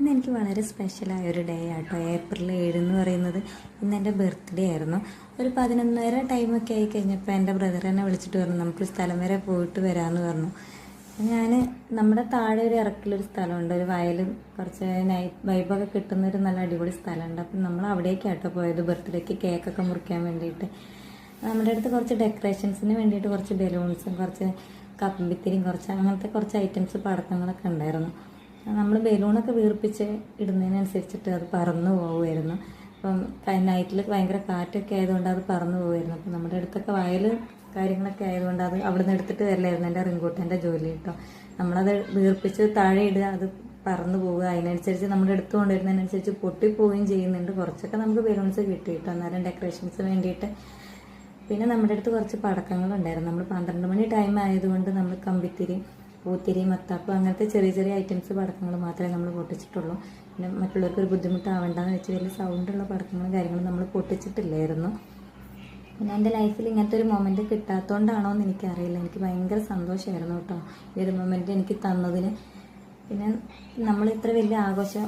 ഇന്ന് എനിക്ക് വളരെ സ്പെഷ്യലായ ഒരു ഡേ ആട്ടോ. ഏപ്രിൽ 7 എന്ന് പറയുന്നത് ഇന്ന് എൻ്റെ ബർത്ത്ഡേ ആയിരുന്നു. ഒരു 11:30 ടൈമൊക്കെ ആയി കഴിഞ്ഞപ്പോൾ എൻ്റെ ബ്രദർ എന്നെ വിളിച്ചിട്ട് പറഞ്ഞു നമുക്ക് സ്ഥലം വരെ പോയിട്ട് വരാമെന്ന് പറഞ്ഞു. ഞാൻ നമ്മുടെ താഴെ ഒരു ഇറക്കിലൊരു സ്ഥലമുണ്ട്, ഒരു വയലും കുറച്ച് നൈറ്റ് വൈബൊക്കെ കിട്ടുന്നൊരു നല്ല അടിപൊളി സ്ഥലമുണ്ട്. അപ്പം നമ്മൾ അവിടേക്കാട്ടോ പോയത് ബർത്ത്ഡേക്ക് കേക്കൊക്കെ മുറിക്കാൻ വേണ്ടിയിട്ട്. നമ്മുടെ അടുത്ത് കുറച്ച് ഡെക്കറേഷൻസിന് വേണ്ടിയിട്ട് കുറച്ച് ബലൂൺസും കുറച്ച് കമ്പിത്തിരിയും കുറച്ച് അങ്ങനത്തെ കുറച്ച് ഐറ്റംസ് പടക്കങ്ങളൊക്കെ ഉണ്ടായിരുന്നു. നമ്മൾ ബലൂണൊക്കെ വീർപ്പിച്ച് ഇടുന്നതിനനുസരിച്ചിട്ട് അത് പറന്നു പോകുമായിരുന്നു. അപ്പം നൈറ്റിൽ ഭയങ്കര കാറ്റൊക്കെ ആയതുകൊണ്ട് അത് പറന്നു പോകുമായിരുന്നു. അപ്പം നമ്മുടെ അടുത്തൊക്കെ വയൽ കാര്യങ്ങളൊക്കെ ആയതുകൊണ്ട് അത് അവിടെ നിന്ന് എടുത്തിട്ട് വരില്ലായിരുന്നു എൻ്റെ റിങ്കൂട്ടൻ്റെ ജോലി കേട്ടോ. നമ്മളത് വീർപ്പിച്ച് താഴെ ഇടുക, അത് പറന്നു പോവുക, അതിനനുസരിച്ച് നമ്മുടെ അടുത്ത് കൊണ്ടുവരുന്നതിനനുസരിച്ച് പൊട്ടിപ്പോവുകയും ചെയ്യുന്നുണ്ട്. കുറച്ചൊക്കെ നമുക്ക് ബലൂൺസ് കിട്ടി കേട്ടോ, അന്നേരം ഡെക്കറേഷൻസിന് വേണ്ടിയിട്ട്. പിന്നെ നമ്മുടെ അടുത്ത് കുറച്ച് പടക്കങ്ങളുണ്ടായിരുന്നു. നമ്മൾ 12 മണി ടൈം ആയതുകൊണ്ട് നമ്മൾ കമ്പിത്തിരി, പൂത്തിരി, മത്താപ്പ് അങ്ങനത്തെ ചെറിയ ചെറിയ ഐറ്റംസ് പടക്കങ്ങൾ മാത്രമേ നമ്മൾ പൊട്ടിച്ചിട്ടുള്ളൂ. പിന്നെ മറ്റുള്ളവർക്ക് ഒരു ബുദ്ധിമുട്ടാവണ്ടെന്ന് വെച്ച് വലിയ സൗണ്ടുള്ള പടക്കങ്ങളും കാര്യങ്ങളും നമ്മൾ പൊട്ടിച്ചിട്ടില്ലായിരുന്നു. പിന്നെ എൻ്റെ ലൈഫിൽ ഇങ്ങനത്തെ ഒരു മൊമെൻറ്റ് കിട്ടാത്തതുകൊണ്ടാണോ എന്ന് എനിക്കറിയില്ല. എനിക്ക് ഭയങ്കര സന്തോഷമായിരുന്നു കേട്ടോ ഈ ഒരു മൊമെൻറ്റ് എനിക്ക് തന്നതിന്. പിന്നെ നമ്മൾ ഇത്ര വലിയ ആഘോഷം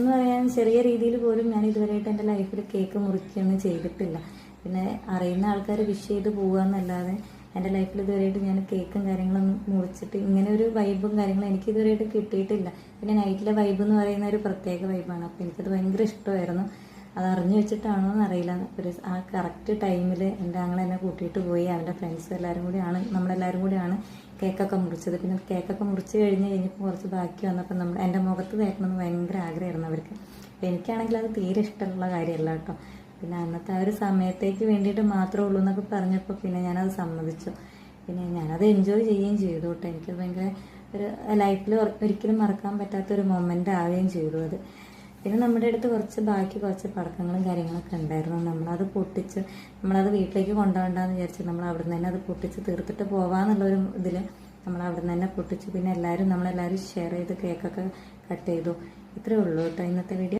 എന്ന് പറയാൻ ചെറിയ രീതിയിൽ പോലും ഞാൻ ഇതുവരെയായിട്ട് എൻ്റെ ലൈഫിൽ കേക്ക് മുറിക്കുകയൊന്നും ചെയ്തിട്ടില്ല. പിന്നെ അറിയുന്ന ആൾക്കാർ വിഷ് ചെയ്ത് പോകുക എന്നല്ലാതെ എൻ്റെ ലൈഫിൽ ഇതുവരെയായിട്ട് ഞാൻ കേക്കും കാര്യങ്ങളൊന്നും മുറിച്ചിട്ട് ഇങ്ങനെ ഒരു വൈബും കാര്യങ്ങളും എനിക്ക് ഇതുവരെയായിട്ട് കിട്ടിയിട്ടില്ല. പിന്നെ നൈറ്റിലെ വൈബ് എന്ന് പറയുന്ന ഒരു പ്രത്യേക വൈബാണ്. അപ്പോൾ എനിക്കത് ഭയങ്കര ഇഷ്ടമായിരുന്നു. അത് അറിഞ്ഞു വെച്ചിട്ടാണോ എന്നറിയില്ല. ആ കറക്റ്റ് ടൈമിൽ എൻ്റെ ആങ്ങളെ എന്നെ കൂട്ടിയിട്ട് പോയി. അവൻ്റെ ഫ്രണ്ട്സ് നമ്മളെല്ലാവരും കൂടിയാണ് കേക്കൊക്കെ മുറിച്ചത്. പിന്നെ കേക്കൊക്കെ മുറിച്ച് കഴിഞ്ഞപ്പോൾ കുറച്ച് ബാക്കി വന്നപ്പോൾ എൻ്റെ മുഖത്ത് തേക്കണമെന്ന് ഭയങ്കര ആഗ്രഹമായിരുന്നു അവർക്ക്. അപ്പോൾ എനിക്കാണെങ്കിൽ അത് തീരെ ഇഷ്ടമുള്ള കാര്യമല്ല കേട്ടോ. പിന്നെ അന്നത്തെ ആ ഒരു സമയത്തേക്ക് വേണ്ടിയിട്ട് മാത്രമേ ഉള്ളൂ എന്നൊക്കെ പറഞ്ഞപ്പോൾ പിന്നെ ഞാനത് സമ്മതിച്ചു. പിന്നെ ഞാനത് എൻജോയ് ചെയ്യുകയും ചെയ്തു കേട്ടോ. എനിക്ക് ഭയങ്കര ഒരു ലൈഫിൽ ഒരിക്കലും മറക്കാൻ പറ്റാത്തൊരു മൊമെൻ്റ് ആവുകയും ചെയ്തു അത്. പിന്നെ നമ്മുടെ അടുത്ത് കുറച്ച് പടക്കങ്ങളും കാര്യങ്ങളൊക്കെ ഉണ്ടായിരുന്നു. നമ്മളത് പൊട്ടിച്ച് നമ്മളത് വീട്ടിലേക്ക് കൊണ്ടുപോകണ്ടെന്ന് വിചാരിച്ച് നമ്മൾ അവിടെ നിന്ന് തന്നെ അത് പൊട്ടിച്ച് തീർത്തിട്ട് പോകാമെന്നുള്ളൊരു ഇതിൽ നമ്മൾ അവിടെ നിന്ന് തന്നെ പൊട്ടിച്ചു. പിന്നെ നമ്മളെല്ലാവരും ഷെയർ ചെയ്ത് കേക്കൊക്കെ കട്ട് ചെയ്തു. ഇത്രയേ ഉള്ളൂ കേട്ടോ ഇന്നത്തെ വീഡിയോ.